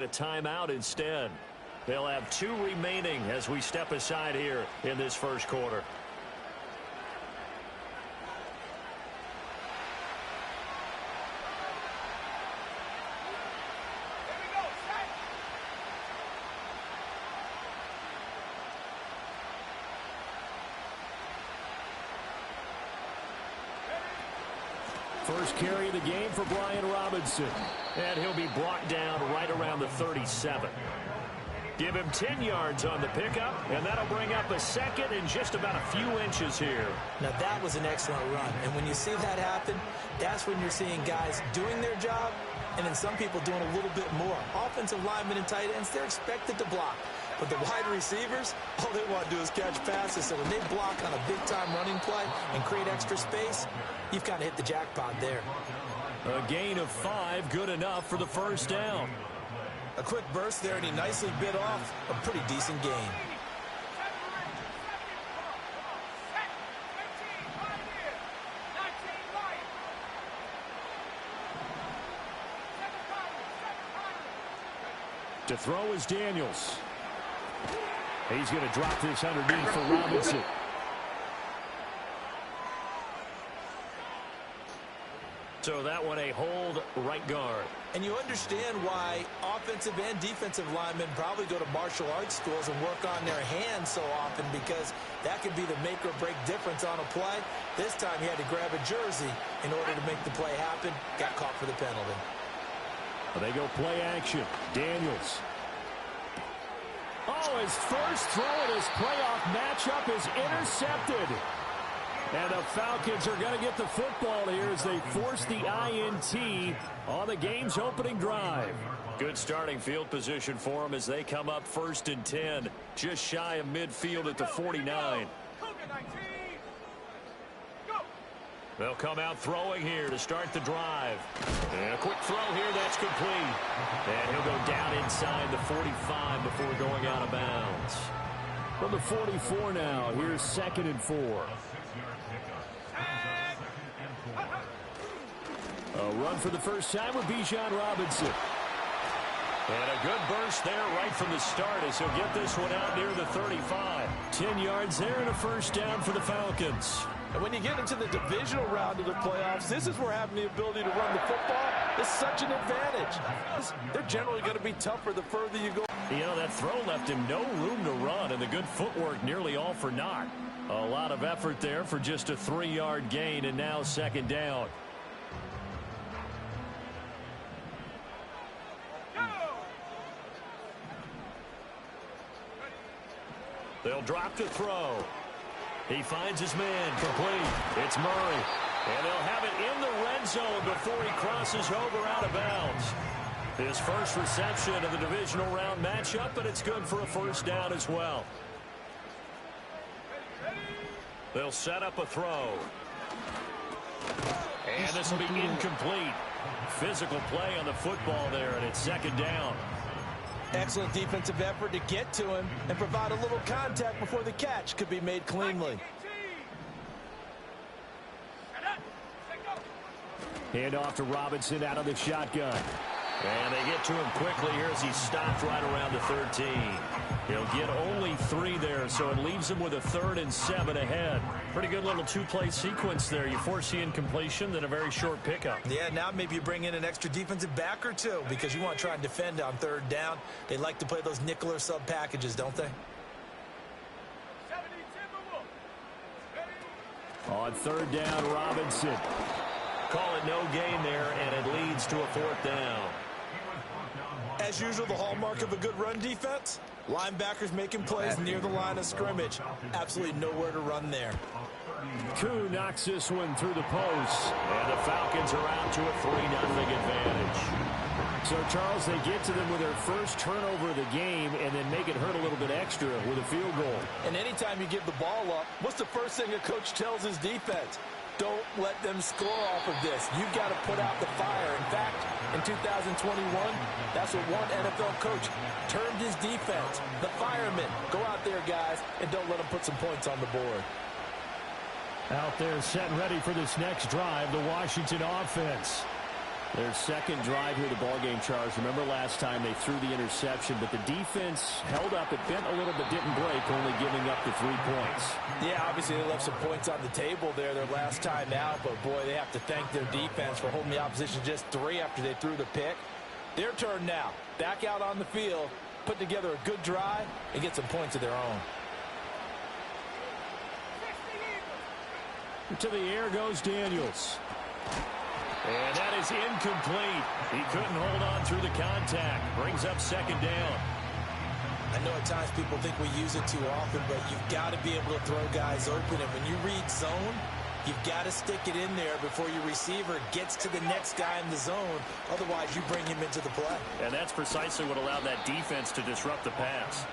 A timeout instead. They'll have 2 remaining as we step aside here in this first quarter. First carry of the game for Brian Robinson. And he'll be brought down right around the 37. Give him 10 yards on the pickup, and that'll bring up a second and just about a few inches here. Now, that was an excellent run. And when you see that happen, that's when you're seeing guys doing their job and then some people doing a little bit more. Offensive linemen and tight ends, they're expected to block. But the wide receivers, all they want to do is catch passes. So when they block on a big-time running play and create extra space, you've kind of hit the jackpot there. A gain of 5, good enough for the first down. A quick burst there, and he nicely bit off a pretty decent gain. To throw is Daniels. He's going to drop this underneath for Robinson. So that one a hold right guard. And you understand why offensive and defensive linemen probably go to martial arts schools and work on their hands so often, because that could be the make or break difference on a play. This time he had to grab a jersey in order to make the play happen. Got caught for the penalty. Well, they go play action. Daniels. Oh, his first throw in his playoff matchup is intercepted. And the Falcons are going to get the football here as they force the INT on the game's opening drive. Good starting field position for them as they come up 1st and 10, just shy of midfield at the 49. They'll come out throwing here to start the drive. And a quick throw here that's complete. And he'll go down inside the 45 before going out of bounds. From the 44 now, here's 2nd and 4. A run for the first time with Bijan Robinson. And a good burst there right from the start as he'll get this one out near the 35. 10 yards there and a first down for the Falcons. And when you get into the divisional round of the playoffs, this is where having the ability to run the football is such an advantage. They're generally going to be tougher the further you go. You know, that throw left him no room to run, and the good footwork nearly all for naught. A lot of effort there for just a 3-yard gain, and now 2nd down. They'll drop to throw. He finds his man complete. It's Murray. And they'll have it in the red zone before he crosses over out of bounds. His first reception of the divisional round matchup, but it's good for a first down as well. They'll set up a throw. And this will be incomplete. Physical play on the football there, and it's 2nd down. Excellent defensive effort to get to him and provide a little contact before the catch could be made cleanly. Hand off to Robinson out of the shotgun. And they get to him quickly here as he stopped right around the 13. He'll get only 3 there, so it leaves him with a 3rd and 7 ahead. Pretty good little 2-play sequence there. You force the incompletion, then a very short pickup. Yeah, now maybe you bring in an extra defensive back or 2 because you want to try and defend on 3rd down. They like to play those nickel or sub packages, don't they? On 3rd down, Robinson. Call it no gain there, and it leads to a 4th down. As usual, the hallmark of a good run defense, linebackers making plays near the line of scrimmage. Absolutely nowhere to run there. Koo knocks this one through the post. And the Falcons are out to a 3-0 advantage. So, Charles, they get to them with their first turnover of the game and then make it hurt a little bit extra with a field goal. And anytime you give the ball up, what's the first thing a coach tells his defense? Don't let them score off of this. You've got to put out the fire. In fact, in 2021, that's what one NFL coach termed his defense. The firemen. Go out there, guys, and don't let them put some points on the board. Out there set ready for this next drive, the Washington offense. Their second drive here, the ballgame, Charles. Remember last time they threw the interception, but the defense held up. It bent a little but didn't break, only giving up the 3 points. Yeah, obviously they left some points on the table there their last time out, but boy, they have to thank their defense for holding the opposition just 3 after they threw the pick. Their turn now. Back out on the field, put together a good drive, and get some points of their own. To the air goes Daniels. And that is incomplete. He couldn't hold on through the contact. Brings up second down. I know at times people think we use it too often, but you've got to be able to throw guys open. And when you read zone, you've got to stick it in there before your receiver gets to the next guy in the zone. Otherwise, you bring him into the play. And that's precisely what allowed that defense to disrupt the pass.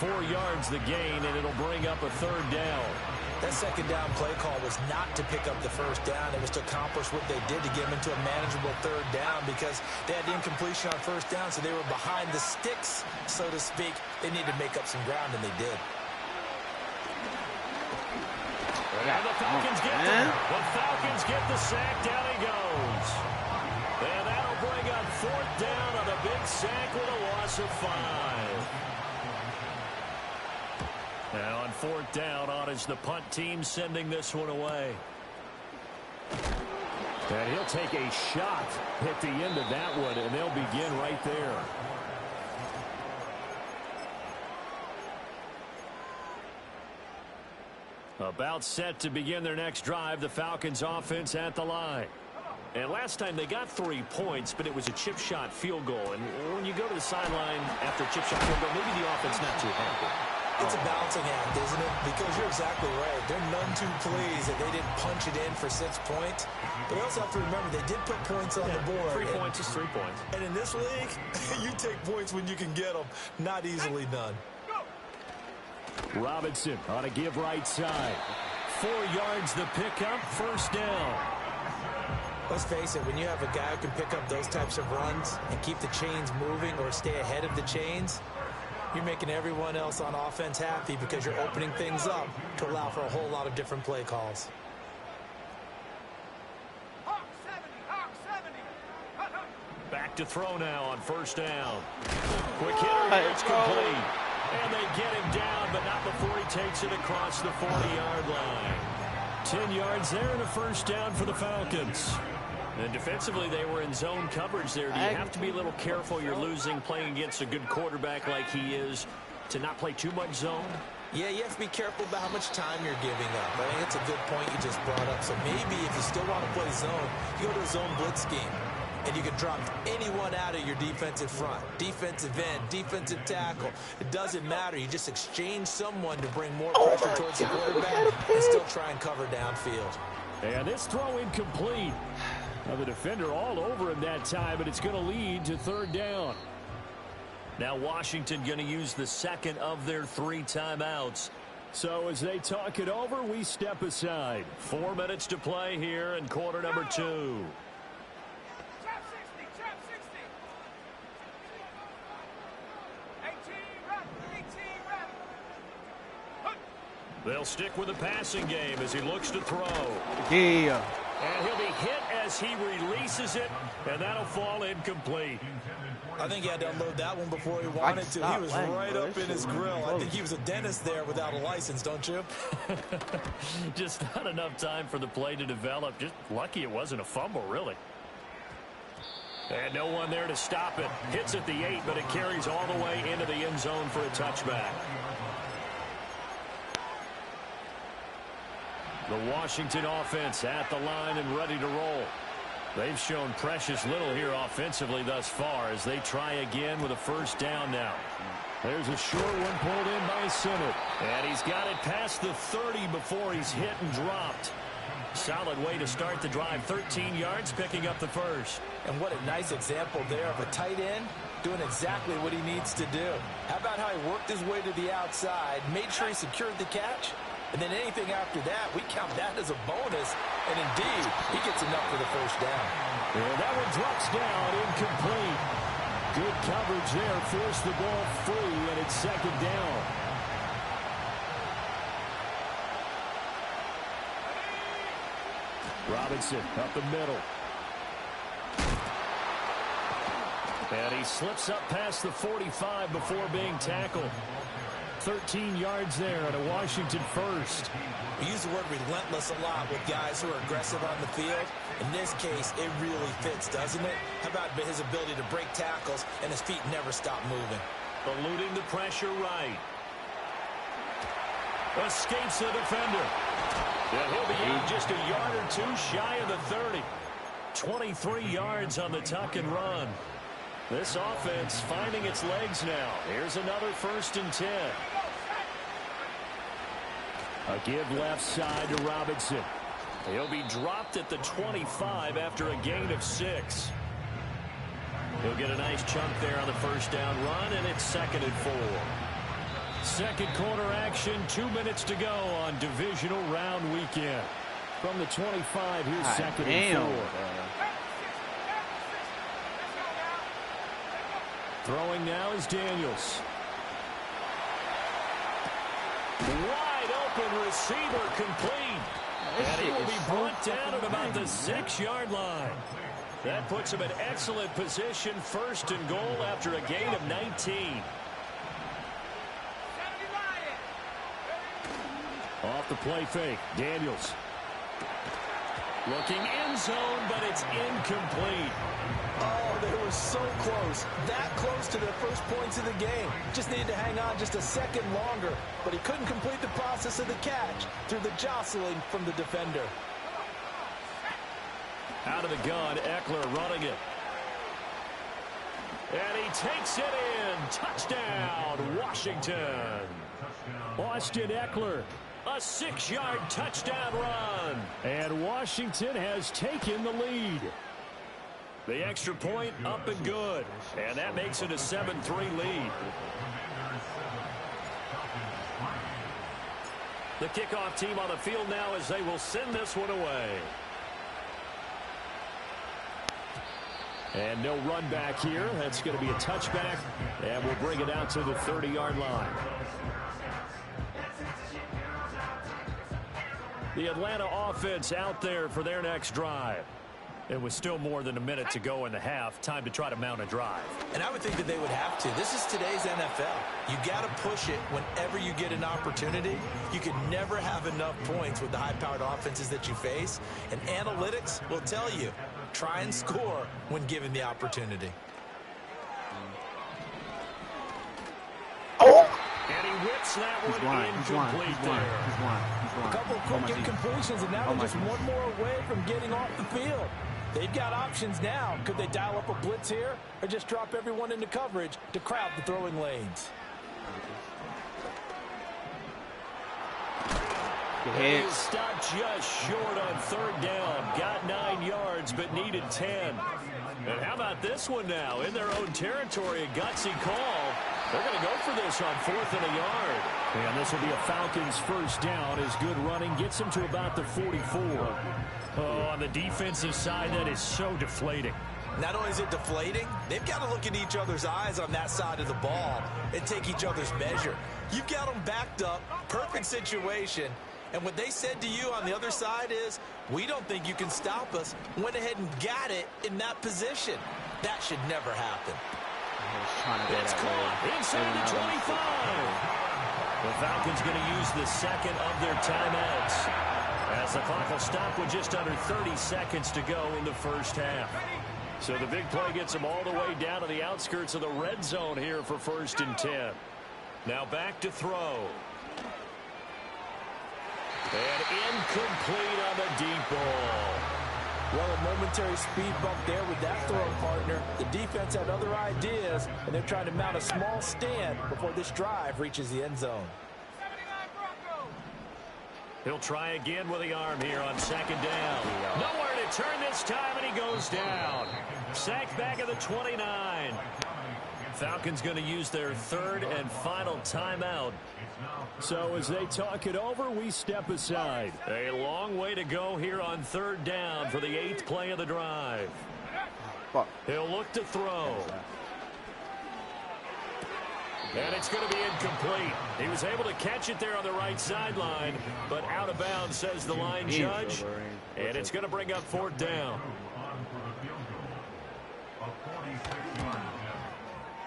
4 yards the gain, and it'll bring up a third down. That second down play call was not to pick up the first down. It was to accomplish what they did to get them into a manageable third down because they had incompletion on first down, so they were behind the sticks, so to speak. They needed to make up some ground, and they did. And the Falcons get the sack. Down he goes. And that'll bring up fourth down on a big sack with a loss of 5. Now on fourth down, on is the punt team sending this one away. And he'll take a shot at the end of that one, and they'll begin right there. About set to begin their next drive, the Falcons offense at the line. And last time they got 3 points, but it was a chip shot field goal. And when you go to the sideline after a chip shot field goal, maybe the offense not too happy. It's a balancing act, isn't it? Because you're exactly right. They're none too pleased that they didn't punch it in for 6 points. But we also have to remember they did put points on the board. 3 points is 3 points. And in this league, you take points when you can get them. Not easily done. Robinson on a give right side. 4 yards the pickup, first down. Let's face it, when you have a guy who can pick up those types of runs and keep the chains moving or stay ahead of the chains, you're making everyone else on offense happy because you're opening things up to allow for a whole lot of different play calls. Back to throw now on first down. Quick hitter, it's complete. And they get him down, but not before he takes it across the 40-yard line. 10 yards there and a first down for the Falcons. And defensively, they were in zone coverage there. Do you have to be a little careful? You're losing playing against a good quarterback like he is to not play too much zone? Yeah, you have to be careful about how much time you're giving up. I think it's a good point you just brought up. So maybe if you still want to play zone, you go to a zone blitz scheme. And you can drop anyone out of your defensive front. Defensive end, defensive tackle. It doesn't matter. You just exchange someone to bring more pressure towards the quarterback and still try and cover downfield. And this throw incomplete. Now the defender all over him that time, but it's going to lead to third down. Now Washington going to use the second of their 3 timeouts. So as they talk it over, we step aside. 4 minutes to play here in quarter number 2. They'll stick with the passing game as he looks to throw. Yeah. And he'll be hit as he releases it, and that'll fall incomplete. I think he had to unload that one before he wanted to. He was right up in his grill. I think he was a dentist there without a license, don't you? Just not enough time for the play to develop. Just lucky it wasn't a fumble, really. And no one there to stop it. Hits at the 8, but it carries all the way into the end zone for a touchback. The Washington offense at the line and ready to roll. They've shown precious little here offensively thus far as they try again with a first down now. There's a short one pulled in by Sinnott. And he's got it past the 30 before he's hit and dropped. Solid way to start the drive. 13 yards, picking up the first. And what a nice example there of a tight end doing exactly what he needs to do. How about how he worked his way to the outside, made sure he secured the catch, and then anything after that, we count that as a bonus. And indeed, he gets enough for the first down. And that one drops down, incomplete. Good coverage there, forced the ball free, and it's second down. Robinson up the middle. And he slips up past the 45 before being tackled. 13 yards there and a Washington first. We use the word relentless a lot with guys who are aggressive on the field. In this case, it really fits, doesn't it? How about his ability to break tackles and his feet never stop moving? Eluding the pressure right. Escapes the defender. And he'll be out just a yard or two shy of the 30. 23 yards on the tuck and run. This offense finding its legs now. Here's another 1st and 10. A give left side to Robinson. He'll be dropped at the 25 after a gain of 6. He'll get a nice chunk there on the 1st down run, and it's 2nd and 4. Second quarter action, 2 minutes to go on divisional round weekend. From the 25, here's 2nd and 4. Throwing now is Daniels. Wide open receiver complete. And he will be brought down at about the 6-yard line. That puts him in excellent position, 1st and goal after a gain of 19. Off the play fake, Daniels. Looking end zone, but it's incomplete. Oh, they were so close. That close to their first points of the game. Just needed to hang on just a second longer. But he couldn't complete the process of the catch through the jostling from the defender. Out of the gun, Eckler running it. And he takes it in. Touchdown, Washington. Austin Eckler. A 6-yard touchdown run. And Washington has taken the lead. The extra point up and good. And that makes it a 7-3 lead. The kickoff team on the field now as they will send this one away. And no run back here. That's going to be a touchback. And we'll bring it out to the 30-yard line. The Atlanta offense out there for their next drive. It was still more than a minute to go in the half. Time to try to mount a drive. And I would think that they would have to. This is today's NFL. You got to push it whenever you get an opportunity. You can never have enough points with the high-powered offenses that you face. And analytics will tell you, try and score when given the opportunity. And he whips that one incomplete there. A couple of quick incompletions, and now they're just one more away from getting off the field. They've got options now. Could they dial up a blitz here or just drop everyone into coverage to crowd the throwing lanes? He stopped just short on 3rd down. Got 9 yards, but needed 10. And how about this one now? In their own territory, a gutsy call. They're going to go for this on 4th and a yard. And this will be a Falcons 1st down as good running gets them to about the 44. Oh, on the defensive side, that is so deflating. Not only is it deflating, they've got to look in each other's eyes on that side of the ball and take each other's measure. You've got them backed up, perfect situation, and what they said to you on the other side is, we don't think you can stop us. Went ahead and got it in that position. That should never happen. It's caught inside the 25. The Falcons going to use the 2nd of their timeouts as the clock will stop with just under 30 seconds to go in the 1st half. So the big play gets them all the way down to the outskirts of the red zone here for 1st and 10. Now back to throw. And incomplete on the deep ball. Well, a momentary speed bump there with that throwing partner. The defense had other ideas, and they're trying to mount a small stand before this drive reaches the end zone. He'll try again with the arm here on 2nd down. Nowhere to turn this time, and he goes down. Sacked back at the 29. Falcons going to use their 3rd and final timeout. So as they talk it over, we step aside. A long way to go here on 3rd down for the 8th play of the drive. He'll look to throw. And it's going to be incomplete. He was able to catch it there on the right sideline, but out of bounds, says the line judge. And it's going to bring up 4th down.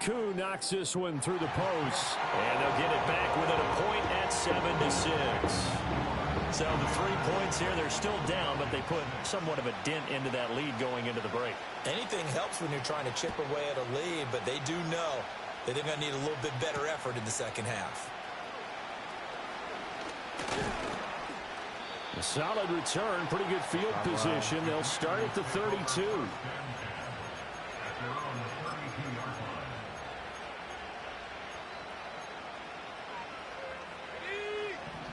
Koo knocks this one through the post. And they'll get it back within a point at 7-6. So the 3 points here, they're still down, but they put somewhat of a dent into that lead going into the break. Anything helps when you're trying to chip away at a lead, but they do know that they're going to need a little bit better effort in the second half. A solid return, pretty good field position. They'll start at the 32.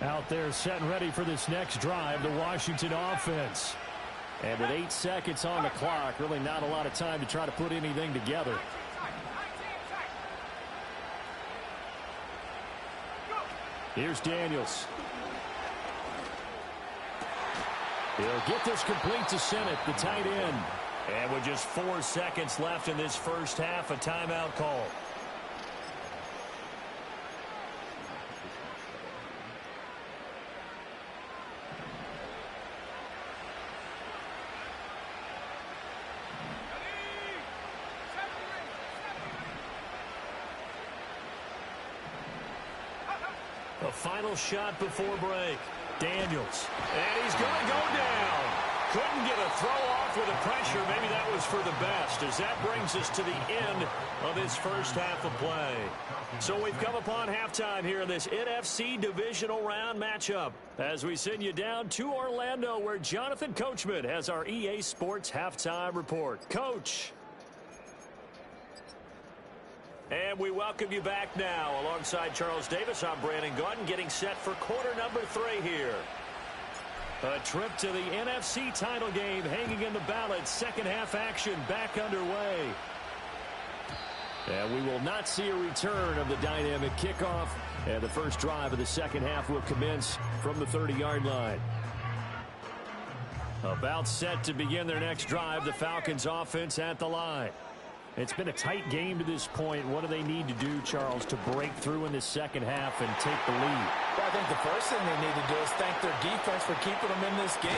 Out there set and ready for this next drive, the Washington offense. And with 8 seconds on the clock, really not a lot of time to try to put anything together. Here's Daniels. He'll get this complete to Sennett, the tight end. And with just 4 seconds left in this first half, a timeout call. A final shot before break. Daniels. And he's going to go down. Couldn't get a throw off with the pressure. Maybe that was for the best, as that brings us to the end of this first half of play. So we've come upon halftime here in this NFC divisional round matchup as we send you down to Orlando, where Jonathan Coachman has our EA Sports halftime report. Coach. And we welcome you back now. Alongside Charles Davis, I'm Brandon Gaudin, getting set for quarter number 3 here. A trip to the NFC title game hanging in the balance. Second half action back underway. And we will not see a return of the dynamic kickoff. And the first drive of the second half will commence from the 30-yard line. About set to begin their next drive, the Falcons offense at the line. It's been a tight game to this point. What do they need to do, Charles, to break through in the second half and take the lead? Well, I think the first thing they need to do is thank their defense for keeping them in this game.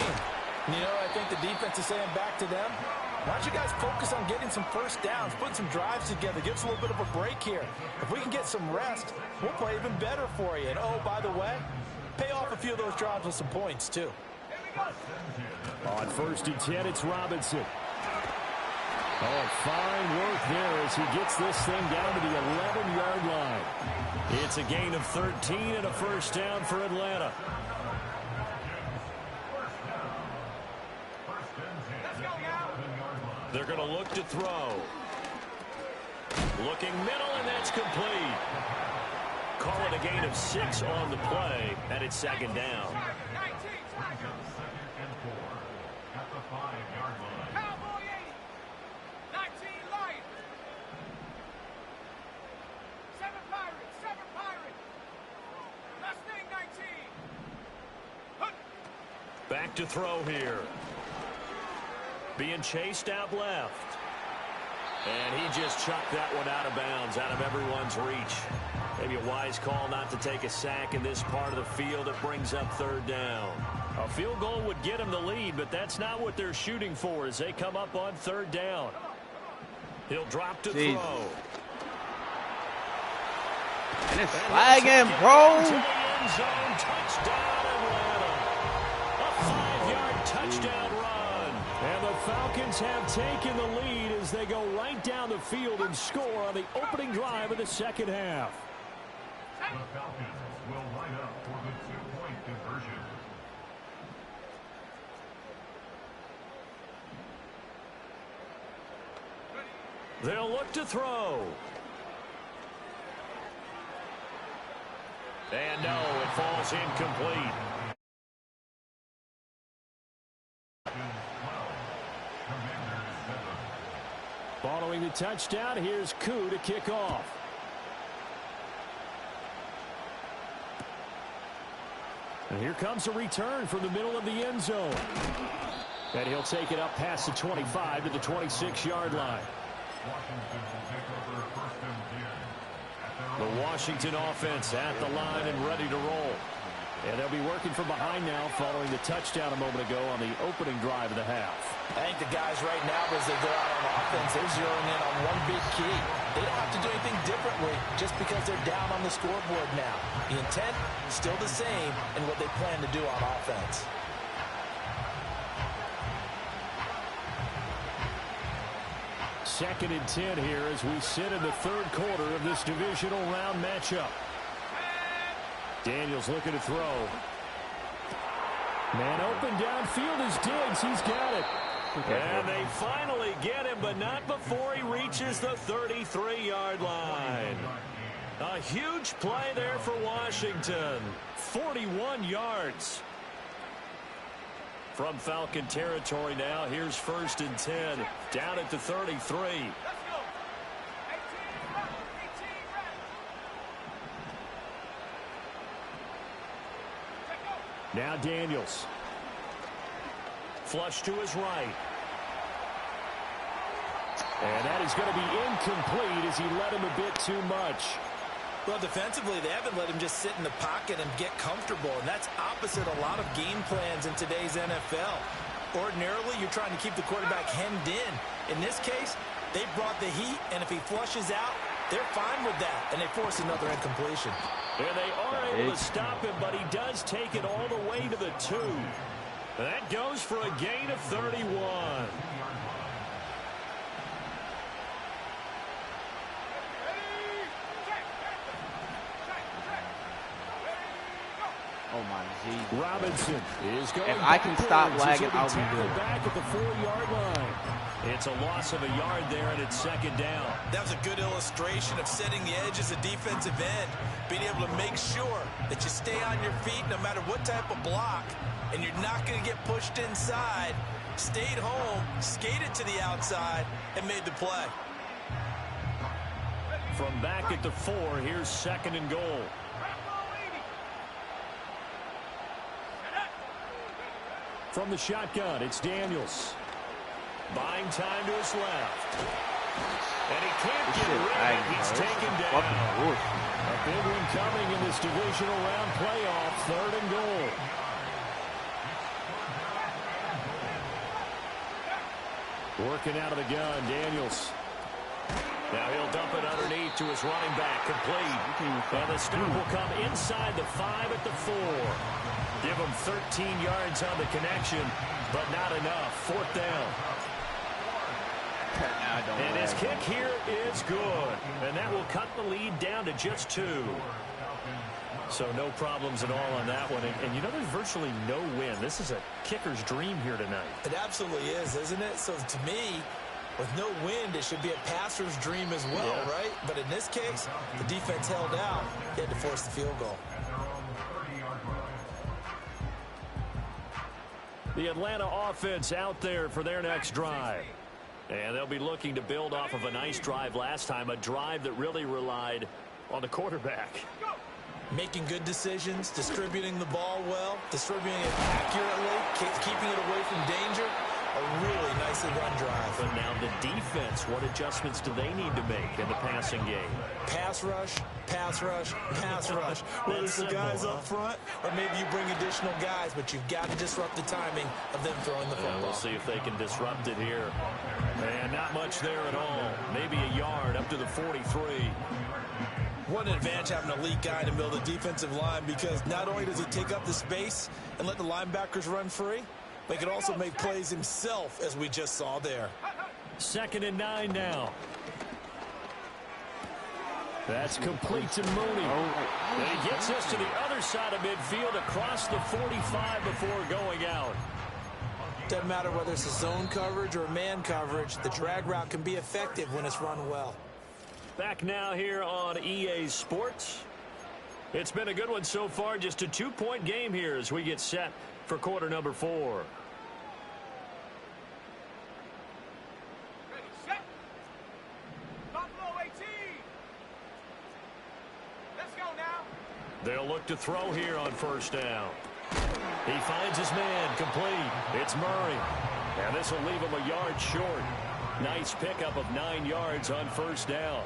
You know, I think the defense is saying back to them, why don't you guys focus on getting some first downs, putting some drives together, give us a little bit of a break here. If we can get some rest, we'll play even better for you. And, oh, by the way, pay off a few of those drives with some points, too. On 1st and 10, it's Robinson. Oh, fine work there as he gets this thing down to the 11-yard line. It's a gain of 13 and a first down for Atlanta. They're going to look to throw. Looking middle, and that's complete. Call it a gain of 6 on the play, and it's second down. Back to throw here. Being chased out left. And he just chucked that one out of bounds, out of everyone's reach. Maybe a wise call not to take a sack in this part of the field. It brings up third down. A field goal would get him the lead, but that's not what they're shooting for as they come up on third down. He'll drop to throw. And it's flagging, bro. Touchdown, Atlanta. A 5-yard touchdown run. And the Falcons have taken the lead as they go right down the field and score on the opening drive of the second half. The Falcons will line up for the 2-point conversion. They'll look to throw. And no, it falls incomplete. Following the touchdown, here's Koo to kick off. And here comes a return from the middle of the end zone. And he'll take it up past the 25 to the 26-yard line. The Washington offense at the line and ready to roll. And they'll be working from behind now following the touchdown a moment ago on the opening drive of the half. I think the guys right now, as they go out on offense, they're zeroing in on one big key. They don't have to do anything differently just because they're down on the scoreboard now. The intent is still the same in what they plan to do on offense. Second and 10 here as we sit in the third quarter of this divisional round matchup. Daniels looking to throw. Man open downfield is Diggs. He's got it. And they finally get him, but not before he reaches the 33-yard line. A huge play there for Washington. 41 yards. From Falcon territory now, here's 1st and 10. Down at the 33. Now Daniels. Flush to his right. And that is going to be incomplete as he led him a bit too much. Well, defensively, they haven't let him just sit in the pocket and get comfortable, and that's opposite a lot of game plans in today's NFL. Ordinarily, you're trying to keep the quarterback hemmed in. In this case, they brought the heat, and if he flushes out, they're fine with that, and they force another incompletion. And they are able to stop him, but he does take it all the way to the 2. That goes for a gain of 31. Oh, my G. Robinson is going If I can stop lagging, I'll be good. Back at the 4-yard line. It's a loss of a yard there, and it's 2nd down. That was a good illustration of setting the edge as a defensive end, being able to make sure that you stay on your feet no matter what type of block, and you're not going to get pushed inside. Stayed home, skated to the outside, and made the play. From back at the 4, here's 2nd and goal. From the shotgun, it's Daniels. Buying time to his left. And he can't get rid. He's taken down. A big one coming in this divisional round playoff. 3rd and goal. Working out of the gun, Daniels. Now he'll dump it underneath to his running back. Complete. And the stop will come inside the 5 at the 4. Give him 13 yards on the connection, but not enough. 4th down. And his kick here is good. And that will cut the lead down to just 2. So no problems at all on that one. And you know, there's virtually no win. This is a kicker's dream here tonight. It absolutely is, isn't it? So to me, with no wind, it should be a passer's dream as well, right? But in this case, the defense held out. They had to force the field goal. The Atlanta offense out there for their next drive. And they'll be looking to build off of a nice drive last time, a drive that really relied on the quarterback. Making good decisions, distributing the ball well, distributing it accurately, keeping it away from danger. A really nicely run drive. But now the defense, what adjustments do they need to make in the passing game? Pass rush, pass rush, pass rush. Whether it's the guys up front or maybe you bring additional guys, but you've got to disrupt the timing of them throwing the football. We'll see if they can disrupt it here. And not much there at all. Maybe a yard up to the 43. What an advantage having an elite guy in the middle of the defensive line, because not only does he take up the space and let the linebackers run free, but he can also make plays himself, as we just saw there. 2nd and 9 now. That's complete to Mooney. And he gets us to the other side of midfield across the 45 before going out. Doesn't matter whether it's a zone coverage or man coverage, the drag route can be effective when it's run well. Back now here on EA Sports. It's been a good one so far. Just a 2-point game here as we get set for quarter number 4. They'll look to throw here on 1st down. He finds his man, complete. It's Murray. And this will leave him a yard short. Nice pickup of 9 yards on 1st down.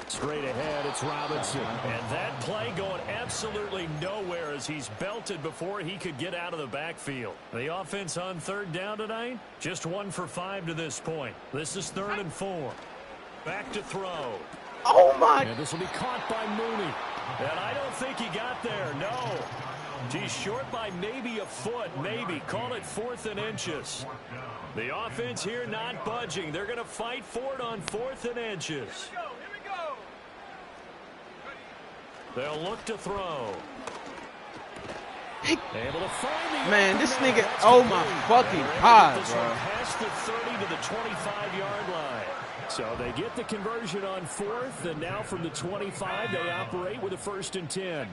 Straight ahead, it's Robinson. And that play going absolutely nowhere as he's belted before he could get out of the backfield. The offense on third down tonight, just 1 for 5 to this point. This is 3rd and 4. Back to throw. Oh, my. And this will be caught by Mooney. And I don't think he got there, no. He's short by maybe a foot, maybe. Call it 4th and inches. The offense here not budging. They're going to fight for it on 4th and inches. They'll look to throw. Able to find the Man, this nigga, That's oh complete. my fucking They're able to God, get this one bro. past the 30 to the 25-yard line. So they get the conversion on 4th, and now from the 25, they operate with a 1st and 10.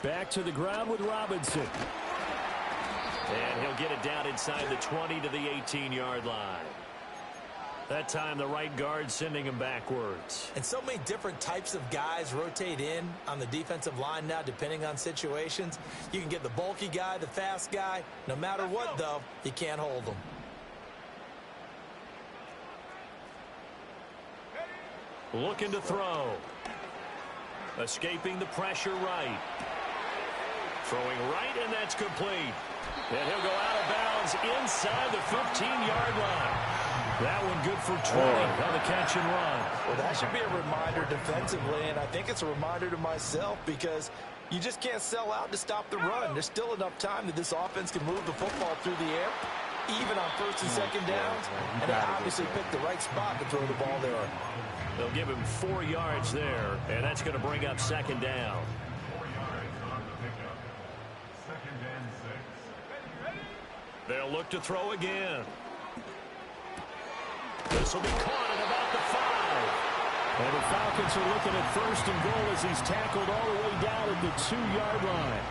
Back to the ground with Robinson. And he'll get it down inside the 20 to the 18-yard line. That time the right guard sending him backwards. And so many different types of guys rotate in on the defensive line now depending on situations. You can get the bulky guy, the fast guy. No matter what, though, you can't hold them. Looking to throw. Escaping the pressure right. Throwing right, and that's complete. And he'll go out of bounds inside the 15-yard line. That one good for 20 on the catch and run. Well, that should be a reminder defensively, and I think it's a reminder to myself because you just can't sell out to stop the run. There's still enough time that this offense can move the football through the air, even on 1st and 2nd downs, and they obviously picked the right spot to throw the ball there. They'll give him 4 yards there, and that's going to bring up 2nd down. 4 yards on the pickup. 2nd and 6. They'll look to throw again. This will be caught at about the 5. And the Falcons are looking at 1st and goal as he's tackled all the way down at the 2-yard line.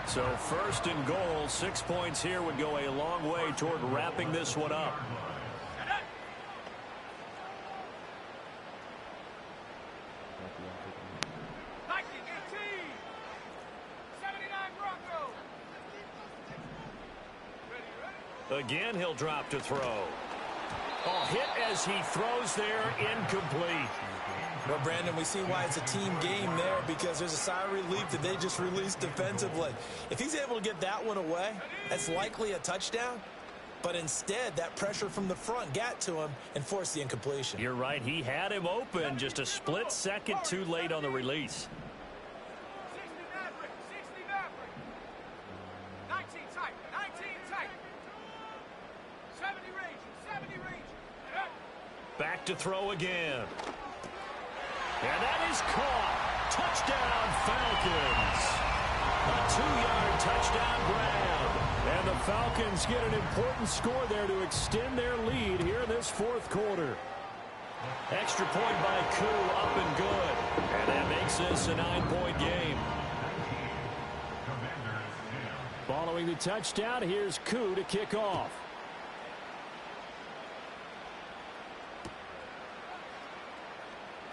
So 1st and goal, 6 points here would go a long way toward wrapping this one up. Again, he'll drop to throw. Oh, hit as he throws there, incomplete. Well, Brandon, we see why it's a team game there because there's a sigh of relief that they just released defensively. If he's able to get that one away, that's likely a touchdown. But instead, that pressure from the front got to him and forced the incompletion. You're right. He had him open, just a split second too late on the release. 19 tight. 19 tight. 70 range. 70 range. Back to throw again. And that is caught. Touchdown, Falcons. A 2-yard touchdown grab. And the Falcons get an important score there to extend their lead here in this 4th quarter. Extra point by Koo, up and good. And that makes this a 9-point game. Following the touchdown, here's Koo to kick off.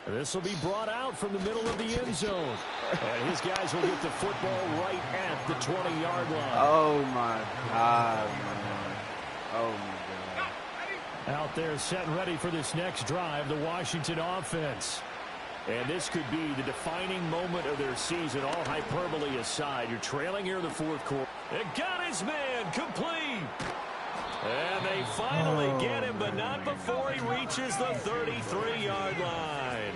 This will be brought out from the middle of the end zone. And his guys will get the football right at the 20-yard line. Oh, my God, man. Oh, my God. Out there set and ready for this next drive, the Washington offense. And this could be the defining moment of their season, all hyperbole aside. You're trailing here in the 4th quarter. It got his man complete. And they finally get him, but not before he reaches the 33-yard line.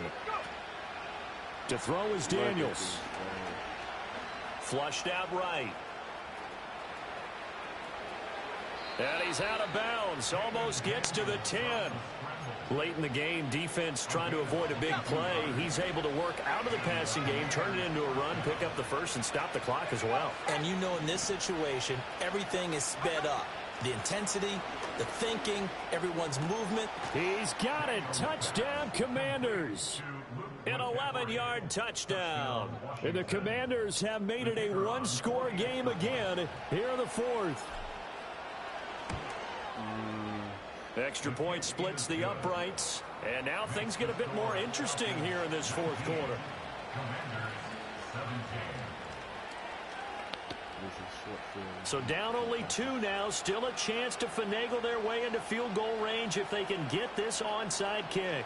To throw is Daniels. Flushed out right. And he's out of bounds. Almost gets to the 10. Late in the game, defense trying to avoid a big play. He's able to work out of the passing game, turn it into a run, pick up the first, and stop the clock as well. And you know in this situation, everything is sped up. The intensity, the thinking, everyone's movement. He's got it. Touchdown, Commanders. An 11-yard touchdown. And the Commanders have made it a one-score game again here in the 4th. Extra point splits the uprights. And now things get a bit more interesting here in this 4th quarter. So down only 2 now. Still a chance to finagle their way into field goal range if they can get this onside kick.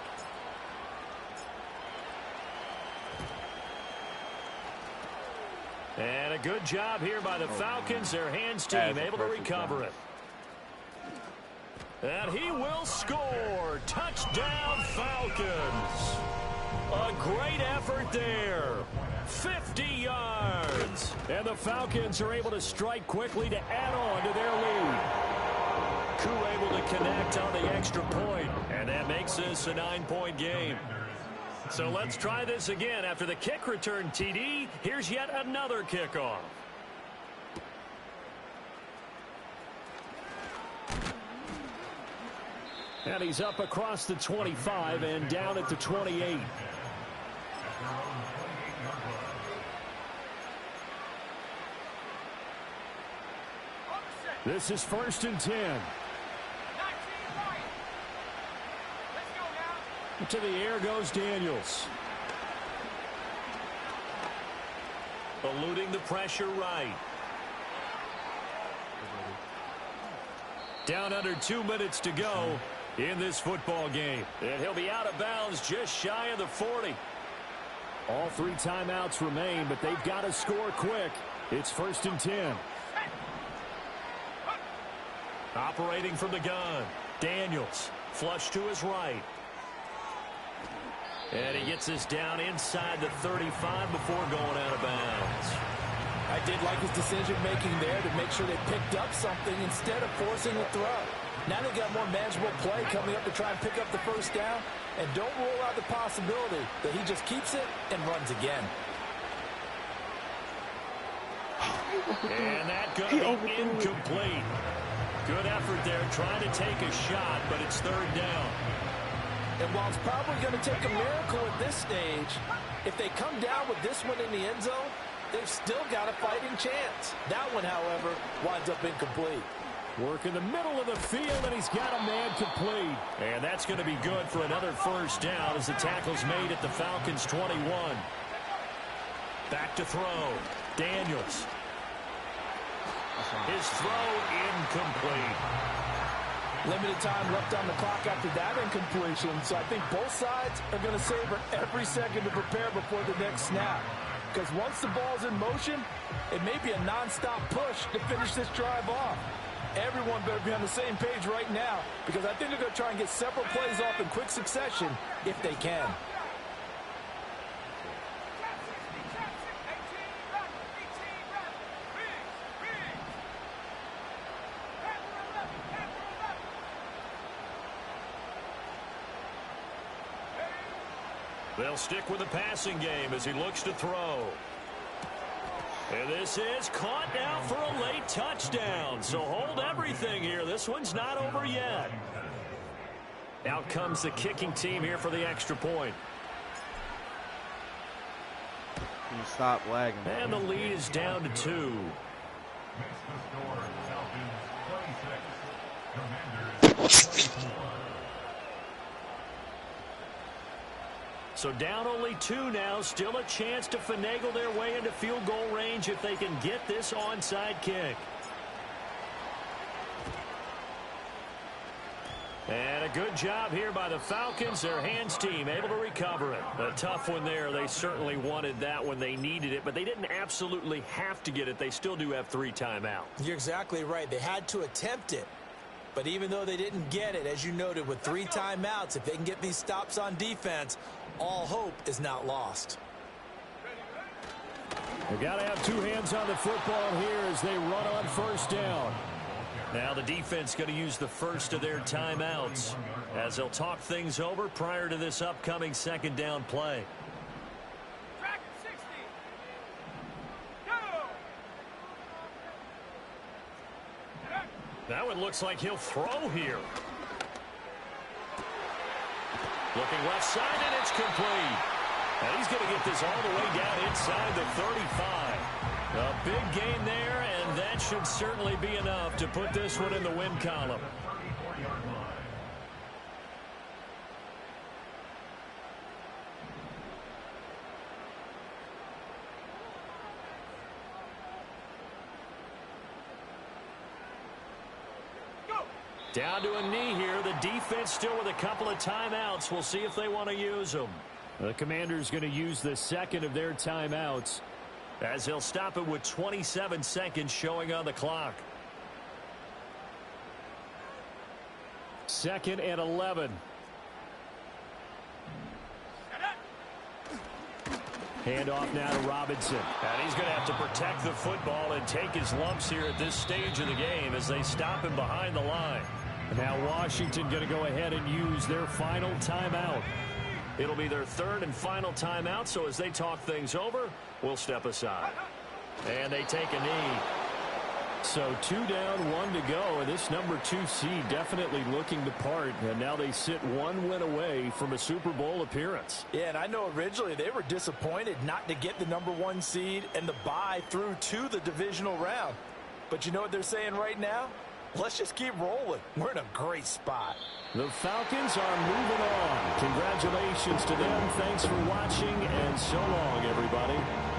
And a good job here by the Falcons. Their hands team able to recover it. And he will score. Touchdown, Falcons. A great effort there. 50 yards. And the Falcons are able to strike quickly to add on to their lead. Koo able to connect on the extra point. And that makes this a 9-point game. So let's try this again. After the kick return TD, here's yet another kickoff. And he's up across the 25 and down at the 28. This is 1st and 10. To the air goes Daniels. Eluding the pressure right. Down under 2 minutes to go in this football game. And he'll be out of bounds just shy of the 40. All 3 timeouts remain, but they've got to score quick. It's 1st and 10. Operating from the gun. Daniels. Flush to his right. And he gets us down inside the 35 before going out of bounds. I did like his decision-making there to make sure they picked up something instead of forcing a throw. Now they got more manageable play coming up to try and pick up the first down. And don't rule out the possibility that he just keeps it and runs again. And that going to be incomplete. Good effort there trying to take a shot, but it's 3rd down. And while it's probably going to take a miracle at this stage, if they come down with this one in the end zone, they've still got a fighting chance. That one, however, winds up incomplete. Work in the middle of the field, and he's got a man complete. And that's going to be good for another first down as the tackle's made at the Falcons' 21. Back to throw. Daniels. His throw incomplete. Limited time left on the clock after that incompletion, so I think both sides are going to savor every second to prepare before the next snap. Because once the ball's in motion, it may be a nonstop push to finish this drive off. Everyone better be on the same page right now, because I think they're going to try and get several plays off in quick succession if they can. They'll stick with the passing game as he looks to throw. And this is caught now for a late touchdown. So hold everything here. This one's not over yet. Out comes the kicking team here for the extra point. Can you stop lagging? And the lead is down to 2. So down only 2 now. Still a chance to finagle their way into field goal range if they can get this onside kick. And a good job here by the Falcons. Their hands team able to recover it. A tough one there. They certainly wanted that when they needed it, but they didn't absolutely have to get it. They still do have 3 timeouts. You're exactly right. They had to attempt it. But even though they didn't get it, as you noted, with 3 timeouts, if they can get these stops on defense, all hope is not lost. They've got to have 2 hands on the football here as they run on first down. Now the defense going to use the first of their timeouts as they'll talk things over prior to this upcoming 2nd down play. That one looks like he'll throw here. Looking left side, and it's complete. And he's going to get this all the way down inside the 35. A big gain there, and that should certainly be enough to put this one in the win column. Down to a knee here. The defense still with a couple of timeouts. We'll see if they want to use them. The Commanders going to use the second of their timeouts, as they'll stop it with 27 seconds showing on the clock. 2nd and 11. Handoff now to Robinson. And he's going to have to protect the football and take his lumps here at this stage of the game as they stop him behind the line. Now Washington going to go ahead and use their final timeout. It'll be their 3rd and final timeout, so as they talk things over, we'll step aside. And they take a knee. So 2 down, 1 to go, and this number 2 seed definitely looking the part, and now they sit 1 win away from a Super Bowl appearance. Yeah, and I know originally they were disappointed not to get the number 1 seed and the bye through to the divisional round. But you know what they're saying right now? Let's just keep rolling. We're in a great spot. The Falcons are moving on. Congratulations to them. Thanks for watching, and so long, everybody.